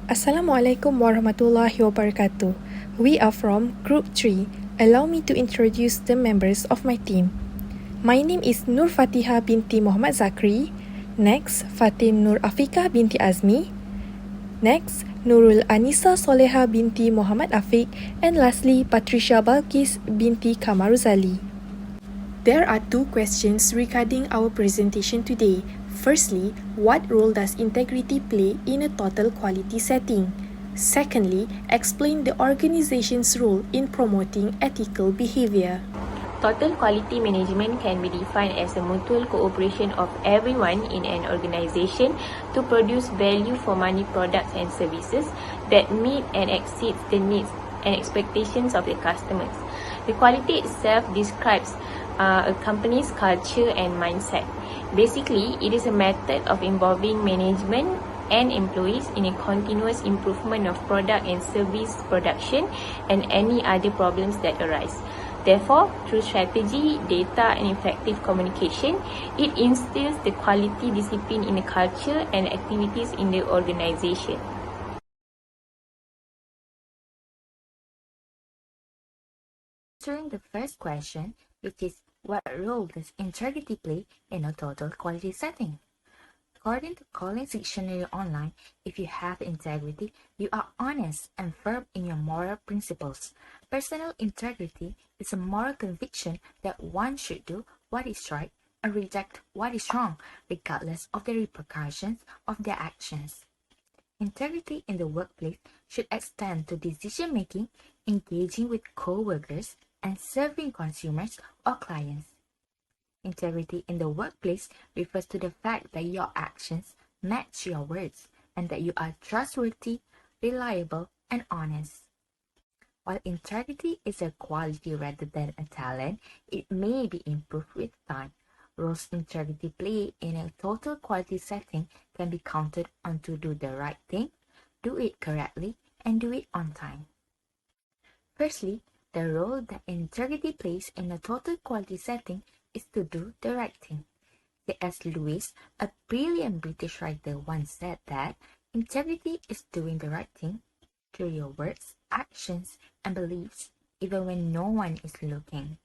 Assalamualaikum warahmatullahi wabarakatuh. We are from Group 3. Allow me to introduce the members of my team. My name is Nur Fatihah binti Muhammad Zakri. Next, Fatin Nur Afiqah binti Azmi. Next, Nurul Anisa Soleha binti Muhammad Afiq. And lastly, Batrisyia Balqis binti Kamaruzali. There are two questions regarding our presentation today. Firstly, what role does integrity play in a total quality setting? Secondly, explain the organization's role in promoting ethical behavior. Total quality management can be defined as a mutual cooperation of everyone in an organization to produce value for money products and services that meet and exceed the needs and expectations of the customers. The quality itself describes a company's culture and mindset. Basically, it is a method of involving management and employees in a continuous improvement of product and service production and any other problems that arise. Therefore, through strategy, data, and effective communication, it instills the quality discipline in the culture and activities in the organization. Answering the first question, which is what role does integrity play in a total quality setting? According to Collins Dictionary Online, if you have integrity, you are honest and firm in your moral principles. Personal integrity is a moral conviction that one should do what is right and reject what is wrong, regardless of the repercussions of their actions. Integrity in the workplace should extend to decision-making, engaging with co-workers, and serving consumers or clients. Integrity in the workplace refers to the fact that your actions match your words and that you are trustworthy, reliable, and honest. While integrity is a quality rather than a talent, it may be improved with time. Roles integrity play in a total quality setting can be counted on to do the right thing, do it correctly, and do it on time. Firstly, the role that integrity plays in a total quality setting is to do the right thing. C.S. Lewis, a brilliant British writer, once said that integrity is doing the right thing through your words, actions, and beliefs, even when no one is looking.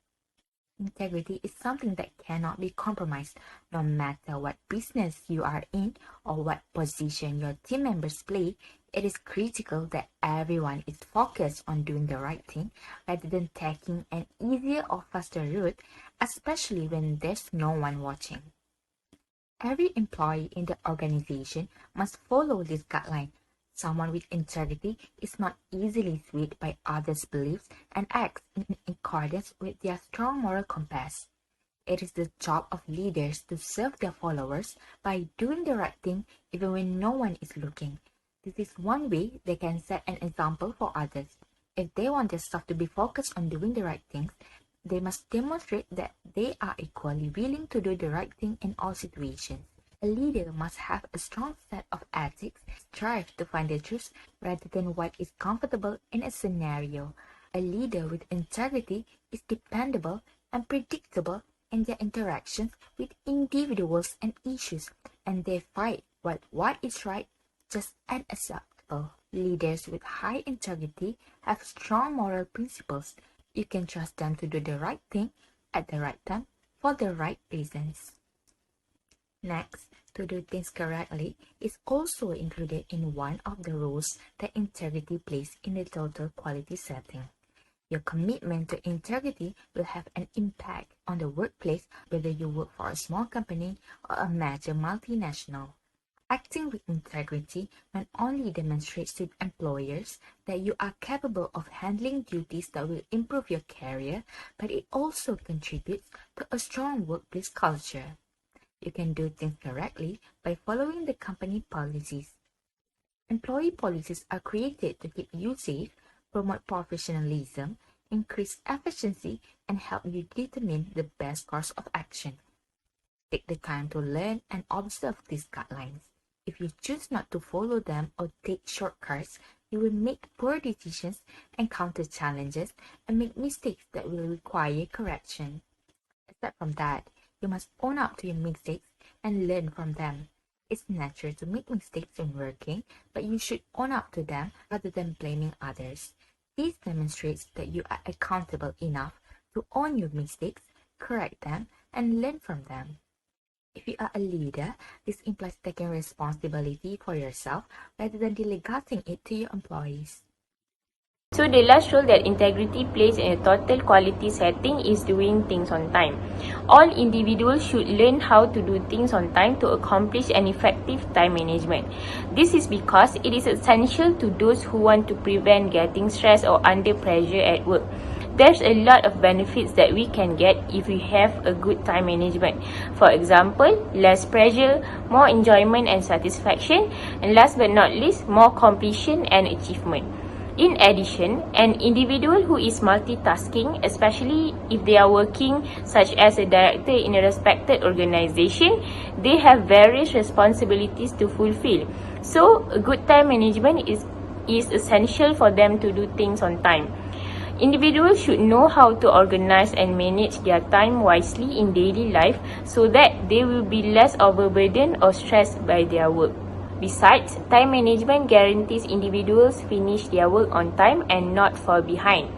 Integrity is something that cannot be compromised, no matter what business you are in or what position your team members play. It is critical that everyone is focused on doing the right thing rather than taking an easier or faster route, especially when there's no one watching. Every employee in the organization must follow this guideline. Someone with integrity is not easily swayed by others' beliefs and acts in accordance with their strong moral compass. It is the job of leaders to serve their followers by doing the right thing even when no one is looking. This is one way they can set an example for others. If they want their staff to be focused on doing the right things, they must demonstrate that they are equally willing to do the right thing in all situations. A leader must have a strong set of ethics, strive to find the truth rather than what is comfortable in a scenario. A leader with integrity is dependable and predictable in their interactions with individuals and issues, and they fight what is right, just and acceptable. Leaders with high integrity have strong moral principles. You can trust them to do the right thing at the right time for the right reasons. Next, to do things correctly is also included in one of the roles that integrity plays in the total quality setting. Your commitment to integrity will have an impact on the workplace whether you work for a small company or a major multinational. Acting with integrity not only demonstrates to employers that you are capable of handling duties that will improve your career, but it also contributes to a strong workplace culture. You can do things correctly by following the company policies. Employee policies are created to keep you safe, promote professionalism, increase efficiency, and help you determine the best course of action. Take the time to learn and observe these guidelines. If you choose not to follow them or take shortcuts, you will make poor decisions, encounter challenges, and make mistakes that will require correction. Aside from that, you must own up to your mistakes and learn from them. It's natural to make mistakes in working, but you should own up to them rather than blaming others. This demonstrates that you are accountable enough to own your mistakes, correct them, and learn from them. If you are a leader, this implies taking responsibility for yourself rather than delegating it to your employees. So the last role that integrity plays in a total quality setting is doing things on time. All individuals should learn how to do things on time to accomplish an effective time management. This is because it is essential to those who want to prevent getting stressed or under pressure at work. There's a lot of benefits that we can get if we have a good time management. For example, less pressure, more enjoyment and satisfaction, and last but not least, more completion and achievement. In addition, an individual who is multitasking, especially if they are working such as a director in a respected organization, they have various responsibilities to fulfill. So, a good time management is essential for them to do things on time. Individuals should know how to organize and manage their time wisely in daily life so that they will be less overburdened or stressed by their work. Besides, time management guarantees individuals finish their work on time and not fall behind.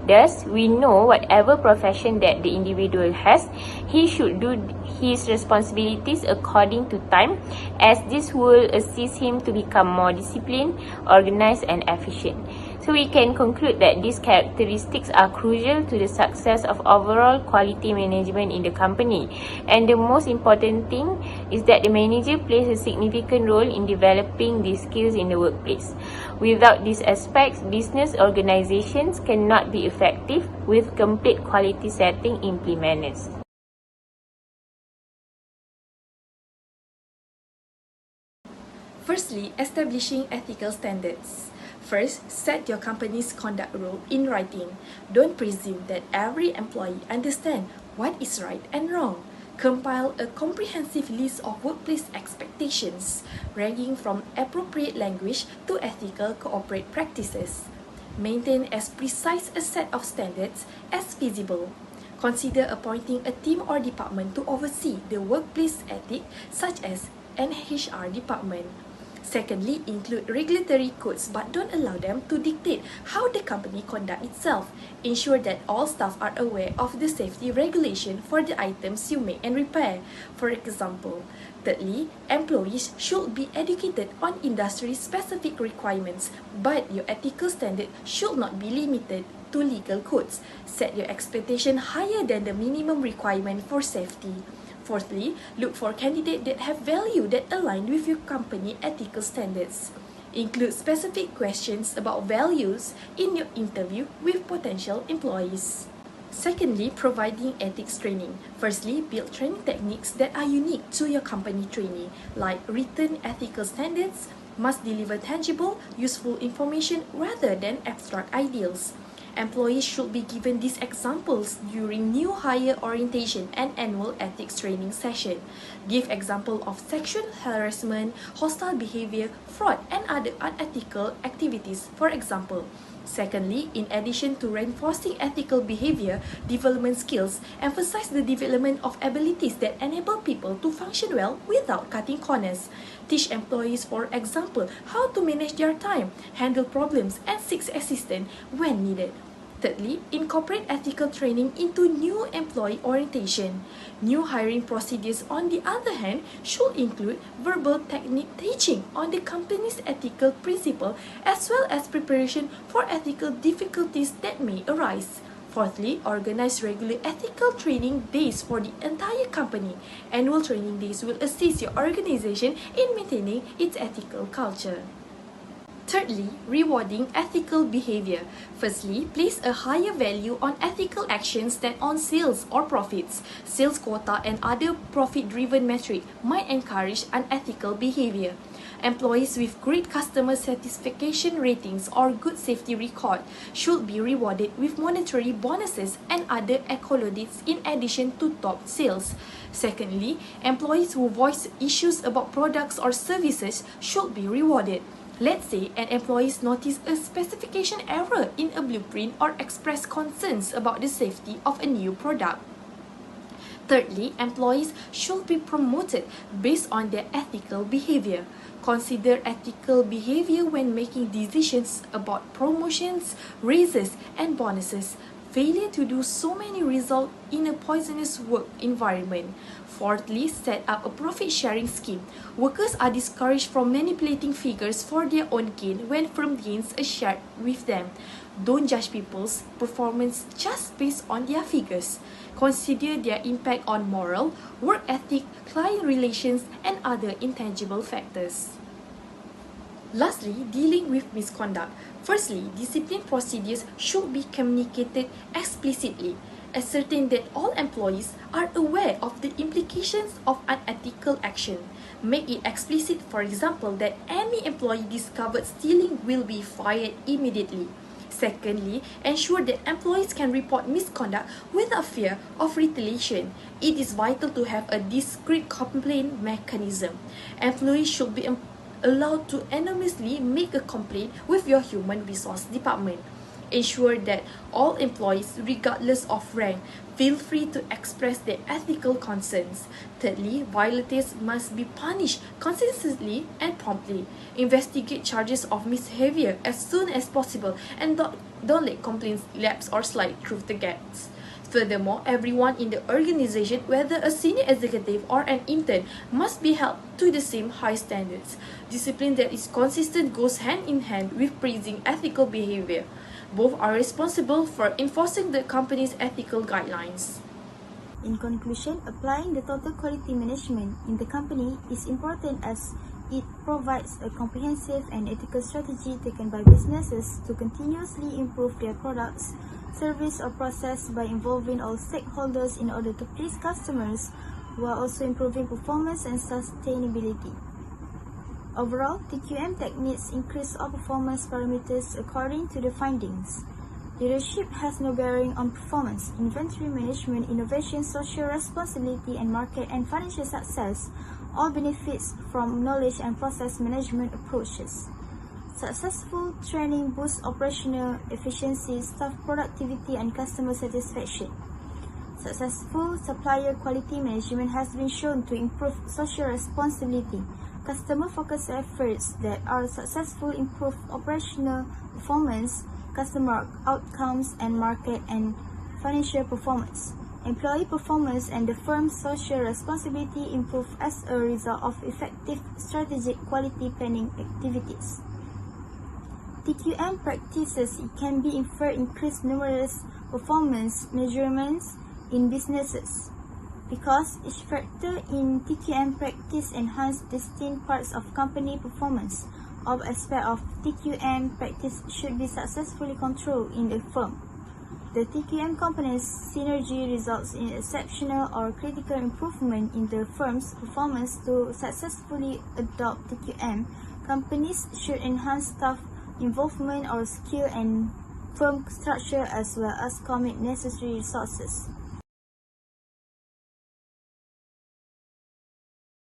Thus, we know whatever profession that the individual has, he should do his responsibilities according to time, as this will assist him to become more disciplined, organized and efficient. So we can conclude that these characteristics are crucial to the success of overall quality management in the company. And the most important thing is that the manager plays a significant role in developing these skills in the workplace. Without these aspects, business organizations cannot be effective with complete quality setting implemented. Firstly, establishing ethical standards. First, set your company's conduct rule in writing. Don't presume that every employee understands what is right and wrong. Compile a comprehensive list of workplace expectations, ranging from appropriate language to ethical corporate practices. Maintain as precise a set of standards as feasible. Consider appointing a team or department to oversee the workplace ethic, such as an HR department. Secondly, include regulatory codes but don't allow them to dictate how the company conduct itself. Ensure that all staff are aware of the safety regulation for the items you make and repair. For example, thirdly, employees should be educated on industry-specific requirements, but your ethical standard should not be limited to legal codes. Set your expectation higher than the minimum requirement for safety. Fourthly, look for candidates that have value that align with your company ethical standards. Include specific questions about values in your interview with potential employees. Secondly, providing ethics training. Firstly, build training techniques that are unique to your company trainee, like written ethical standards, must deliver tangible, useful information rather than abstract ideals. Employees should be given these examples during new hire orientation and annual ethics training session. Give example of sexual harassment, hostile behavior, fraud, and other unethical activities, for example. Secondly, in addition to reinforcing ethical behavior development skills, emphasize the development of abilities that enable people to function well without cutting corners. Teach employees, for example, how to manage their time, handle problems, and seek assistance when needed. Thirdly, incorporate ethical training into new employee orientation. New hiring procedures, on the other hand, should include verbal technique teaching on the company's ethical principle as well as preparation for ethical difficulties that may arise. Fourthly, organize regular ethical training days for the entire company. Annual training days will assist your organization in maintaining its ethical culture. Thirdly, rewarding ethical behavior. Firstly, place a higher value on ethical actions than on sales or profits. Sales quota and other profit-driven metrics might encourage unethical behavior. Employees with great customer satisfaction ratings or good safety record should be rewarded with monetary bonuses and other accolades in addition to top sales. Secondly, employees who voice issues about products or services should be rewarded. Let's say an employee noticed a specification error in a blueprint or expressed concerns about the safety of a new product. Thirdly, employees should be promoted based on their ethical behavior. Consider ethical behavior when making decisions about promotions, raises, and bonuses. Failure to do so may result in a poisonous work environment. Fourthly, set up a profit-sharing scheme. Workers are discouraged from manipulating figures for their own gain when firm gains are shared with them. Don't judge people's performance just based on their figures. Consider their impact on moral, work ethic, client relations, and other intangible factors. Lastly, dealing with misconduct. Firstly, discipline procedures should be communicated explicitly. Ascertain that all employees are aware of the implications of unethical action. Make it explicit, for example, that any employee discovered stealing will be fired immediately. Secondly, ensure that employees can report misconduct without fear of retaliation. It is vital to have a discreet complaint mechanism. Employees should be allowed to anonymously make a complaint with your human resource department. Ensure that all employees, regardless of rank, feel free to express their ethical concerns. Thirdly, violators must be punished consistently and promptly. Investigate charges of misbehavior as soon as possible and don't let complaints lapse or slide through the gaps. Furthermore, everyone in the organization, whether a senior executive or an intern, must be held to the same high standards. Discipline that is consistent goes hand in hand with praising ethical behavior. Both are responsible for enforcing the company's ethical guidelines. In conclusion, applying the total quality management in the company is important as it provides a comprehensive and ethical strategy taken by businesses to continuously improve their products, service, or process by involving all stakeholders in order to please customers while also improving performance and sustainability. Overall, TQM techniques increase all performance parameters according to the findings. Leadership has no bearing on performance, inventory management, innovation, social responsibility, and market and financial success all benefits from knowledge and process management approaches. Successful training boosts operational efficiency, staff productivity, and customer satisfaction. Successful supplier quality management has been shown to improve social responsibility. Customer-focused efforts that are successful improve operational performance, customer outcomes, and market and financial performance. Employee performance and the firm's social responsibility improve as a result of effective strategic quality planning activities. TQM practices can be inferred increase numerous performance measurements in businesses. Because each factor in TQM practice enhances distinct parts of company performance, all aspects of TQM practice should be successfully controlled in the firm. The TQM component's synergy results in exceptional or critical improvement in the firm's performance. To successfully adopt TQM, companies should enhance staff involvement or skill and firm structure as well as commit necessary resources.